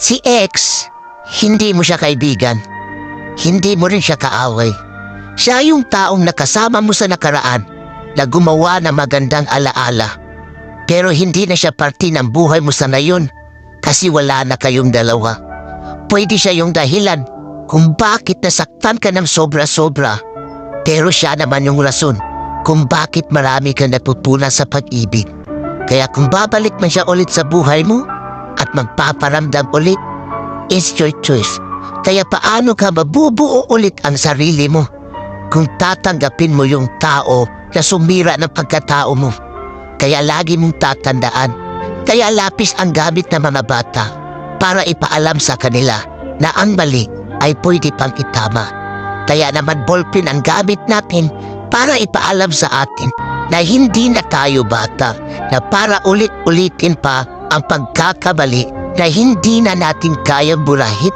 Si X, hindi mo siya kaibigan. Hindi mo rin siya kaaway. Siya yung taong nakasama mo sa nakaraan na gumawa ng magandang alaala. Pero hindi na siya parte ng buhay mo sa ngayon kasi wala na kayong dalawa. Pwede siya yung dahilan kung bakit nasaktan ka ng sobra-sobra. Pero siya naman yung rason kung bakit marami kang natutunan sa pag-ibig. Kaya kung babalik man siya ulit sa buhay mo at magpaparamdam ulit, it's your choice. Kaya paano ka mabubuo ulit ang sarili mo kung tatanggapin mo yung tao na sumira ng pagkatao mo? Kaya lagi mong tatandaan, kaya lapis ang gamit ng mga bata para ipaalam sa kanila na ang mali ay pwede pang itama. Kaya naman ballpen ang gamit natin para ipaalam sa atin na hindi na tayo bata, na para ulit-ulitin pa ang pagkakamali na hindi na natin kayang burahin.